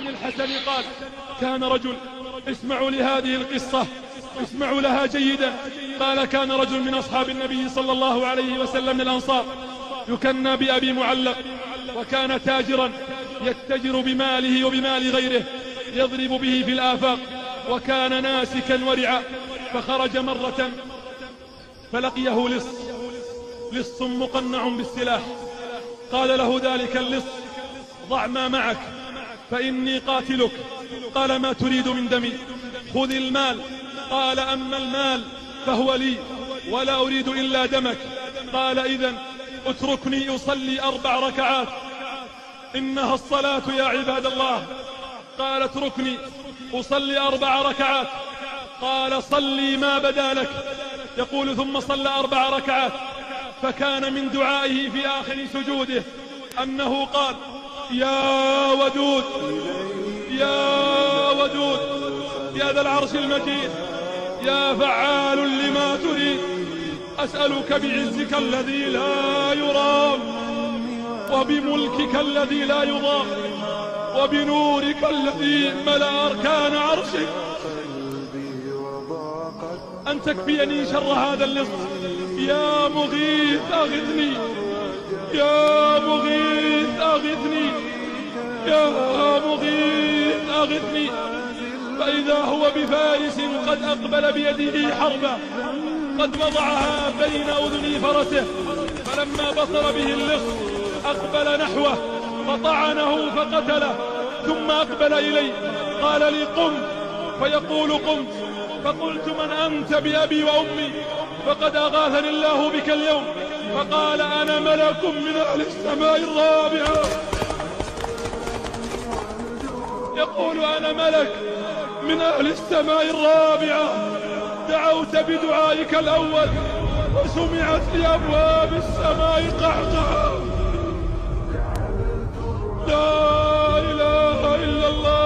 عن الحسن قال: كان رجل، اسمعوا لهذه القصة، اسمعوا لها جيدا. قال: كان رجل من أصحاب النبي صلى الله عليه وسلم من الأنصار يكنى بأبي معلق، وكان تاجرا يتجر بماله وبمال غيره يضرب به في الآفاق، وكان ناسكا ورعا. فخرج مرة فلقيه لص مقنع بالسلاح. قال له ذلك اللص: ضع ما معك فإني قاتلك. قال: ما تريد من دمي؟ خذ المال. قال: أما المال فهو لي ولا أريد إلا دمك. قال: إذن اتركني أصلي 4 ركعات، إنها الصلاة يا عباد الله. قال: اتركني أصلي 4 ركعات. قال: صلي ما بدا لك. يقول: ثم صلى 4 ركعات، فكان من دعائه في آخر سجوده أنه قال: يا ودود يا ودود يا ذا العرش المجيد، يا فعال لما تريد، أسألك بعزك الذي لا يرام، وبملكك الذي لا يضام، وبنورك الذي ملأ أركان عرشك، أن تكفيني شر هذا اللص. يا مغيث أغثني، يا مغيث أغثني، يا مغيث أغثني. فإذا هو بفارس قد أقبل بيده حربا، قد وضعها بين أذني فرسه، فلما بصر به اللص أقبل نحوه فطعنه فقتله، ثم أقبل إلي قال لي: قم. فيقول: قمت. فقلت: من أنت بأبي وأمي؟ فقد أغاثني الله بك اليوم. فقال: أنا ملك من أهل السماء الرابعة. يقول: أنا ملك من أهل السماء الرابعة، دعوت بدعائك الأول وسمعت لأبواب السماء قعقعة. لا إله إلا الله.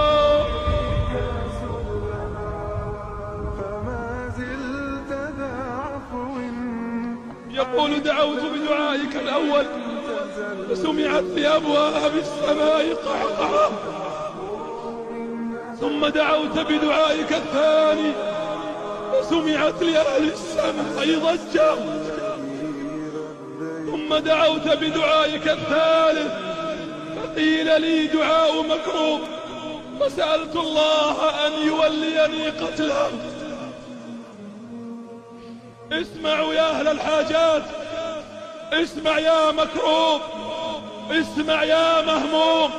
يقول: دعوت بدعائك الأول وسمعت لأبواب السماء قعقعة، ثم دعوت بدعائك الثاني وسمعت لأهل السماء ضجة، ثم دعوت بدعائك الثالث فقيل لي: دعاء مكروب، وسألت الله أن يوليني قتله. اسمعوا يا أهل الحاجات، اسمع يا مكروب، اسمع يا مهموم.